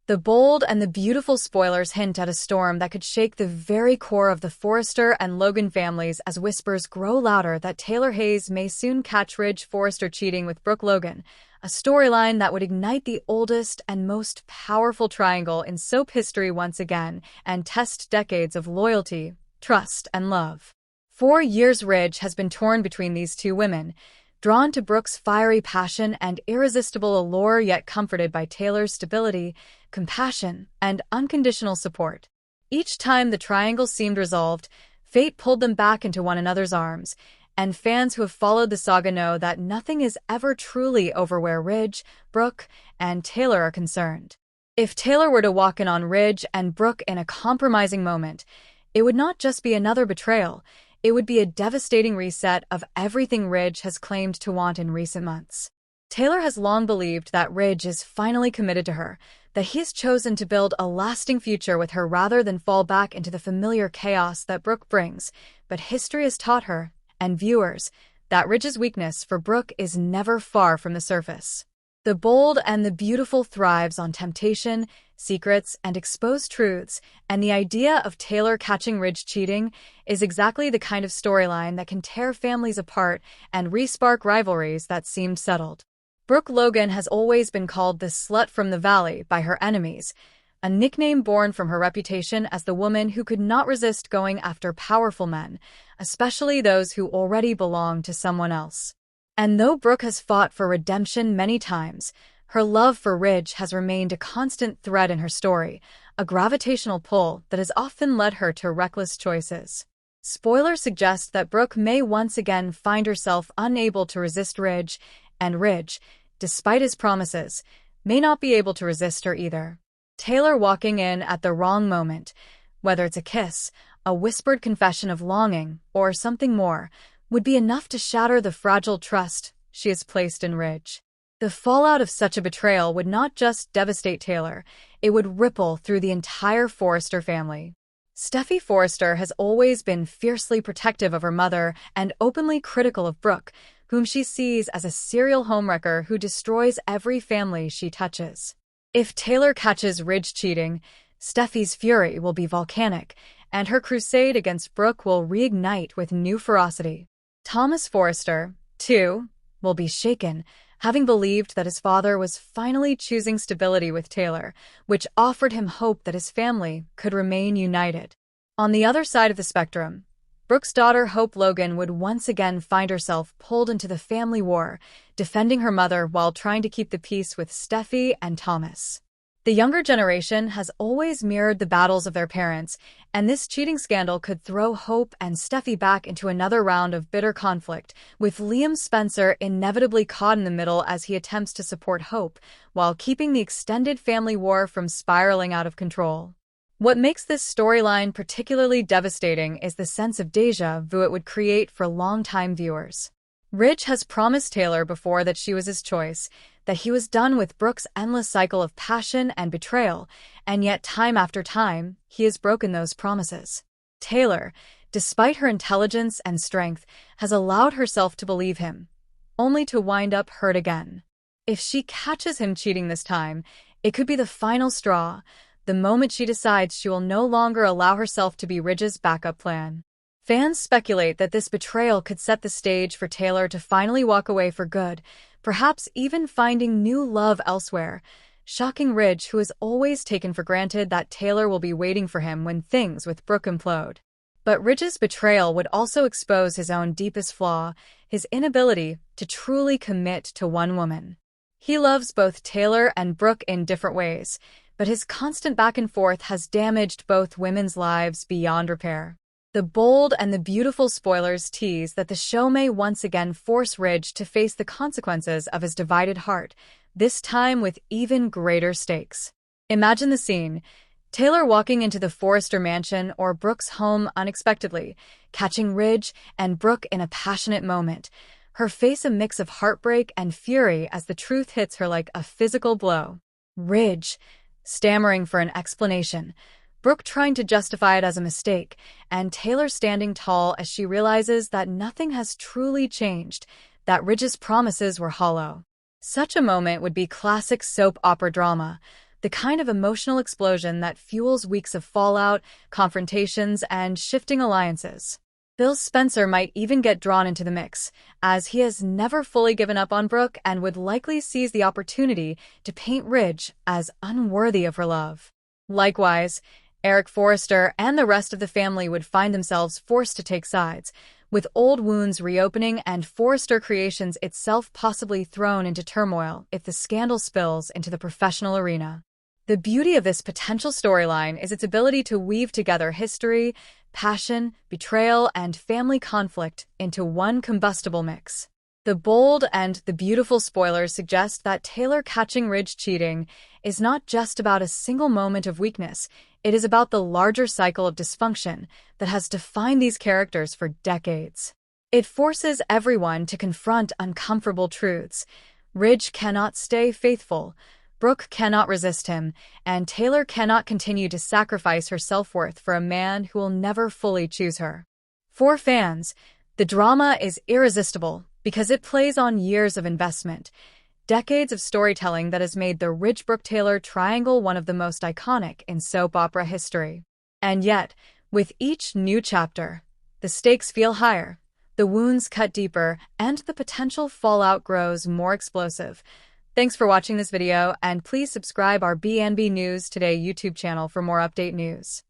The bold and the beautiful spoilers hint at a storm that could shake the very core of the Forrester and Logan families as whispers grow louder that Taylor Hayes may soon catch Ridge Forrester cheating with Brooke Logan, a storyline that would ignite the oldest and most powerful triangle in soap history once again and test decades of loyalty, trust, and love. For years, Ridge has been torn between these two women, drawn to Brooke's fiery passion and irresistible allure, yet comforted by Taylor's stability, compassion, and unconditional support. Each time the triangle seemed resolved, fate pulled them back into one another's arms, and fans who have followed the saga know that nothing is ever truly over where Ridge, Brooke, and Taylor are concerned. If Taylor were to walk in on Ridge and Brooke in a compromising moment, it would not just be another betrayal, it would be a devastating reset of everything Ridge has claimed to want in recent months. Taylor has long believed that Ridge is finally committed to her, that he has chosen to build a lasting future with her rather than fall back into the familiar chaos that Brooke brings, but history has taught her, and viewers, that Ridge's weakness for Brooke is never far from the surface. The bold and the beautiful thrives on temptation, secrets, and exposed truths, and the idea of Taylor catching Ridge cheating is exactly the kind of storyline that can tear families apart and re-spark rivalries that seemed settled. Brooke Logan has always been called the slut from the valley by her enemies, a nickname born from her reputation as the woman who could not resist going after powerful men, especially those who already belonged to someone else. And though Brooke has fought for redemption many times, her love for Ridge has remained a constant thread in her story, a gravitational pull that has often led her to reckless choices. Spoilers suggest that Brooke may once again find herself unable to resist Ridge, and Ridge, despite his promises, may not be able to resist her either. Taylor walking in at the wrong moment, whether it's a kiss, a whispered confession of longing, or something more, would be enough to shatter the fragile trust she has placed in Ridge. The fallout of such a betrayal would not just devastate Taylor, it would ripple through the entire Forrester family. Steffy Forrester has always been fiercely protective of her mother and openly critical of Brooke, whom she sees as a serial homewrecker who destroys every family she touches. If Taylor catches Ridge cheating, Steffy's fury will be volcanic, and her crusade against Brooke will reignite with new ferocity. Thomas Forrester, too, will be shaken, having believed that his father was finally choosing stability with Taylor, which offered him hope that his family could remain united. On the other side of the spectrum, Brooke's daughter Hope Logan would once again find herself pulled into the family war, defending her mother while trying to keep the peace with Steffy and Thomas. The younger generation has always mirrored the battles of their parents, and this cheating scandal could throw Hope and Steffy back into another round of bitter conflict, with Liam Spencer inevitably caught in the middle as he attempts to support Hope, while keeping the extended family war from spiraling out of control. What makes this storyline particularly devastating is the sense of déjà vu it would create for longtime viewers. Ridge has promised Taylor before that she was his choice, that he was done with Brooke's endless cycle of passion and betrayal, and yet time after time, he has broken those promises. Taylor, despite her intelligence and strength, has allowed herself to believe him, only to wind up hurt again. If she catches him cheating this time, it could be the final straw, the moment she decides she will no longer allow herself to be Ridge's backup plan. Fans speculate that this betrayal could set the stage for Taylor to finally walk away for good, perhaps even finding new love elsewhere, shocking Ridge, who has always taken for granted that Taylor will be waiting for him when things with Brooke implode. But Ridge's betrayal would also expose his own deepest flaw, his inability to truly commit to one woman. He loves both Taylor and Brooke in different ways, but his constant back and forth has damaged both women's lives beyond repair. The bold and the beautiful spoilers tease that the show may once again force Ridge to face the consequences of his divided heart, this time with even greater stakes. Imagine the scene: Taylor walking into the Forrester mansion or Brooke's home unexpectedly, catching Ridge and Brooke in a passionate moment, her face a mix of heartbreak and fury as the truth hits her like a physical blow. Ridge, stammering for an explanation, Brooke trying to justify it as a mistake, and Taylor standing tall as she realizes that nothing has truly changed, that Ridge's promises were hollow. Such a moment would be classic soap opera drama, the kind of emotional explosion that fuels weeks of fallout, confrontations, and shifting alliances. Phil Spencer might even get drawn into the mix, as he has never fully given up on Brooke and would likely seize the opportunity to paint Ridge as unworthy of her love. Likewise, Eric Forrester and the rest of the family would find themselves forced to take sides, with old wounds reopening and Forrester Creations itself possibly thrown into turmoil if the scandal spills into the professional arena. The beauty of this potential storyline is its ability to weave together history, passion, betrayal, and family conflict into one combustible mix. The bold and the beautiful spoilers suggest that Taylor catching Ridge cheating is not just about a single moment of weakness, it is about the larger cycle of dysfunction that has defined these characters for decades. It forces everyone to confront uncomfortable truths. Ridge cannot stay faithful, Brooke cannot resist him, and Taylor cannot continue to sacrifice her self-worth for a man who will never fully choose her. For fans, the drama is irresistible because it plays on years of investment, decades of storytelling that has made the Ridge-Brooke-Taylor triangle one of the most iconic in soap opera history. And yet, with each new chapter, the stakes feel higher, the wounds cut deeper, and the potential fallout grows more explosive. Thanks for watching this video, and please subscribe our BNB News Today YouTube channel for more update news.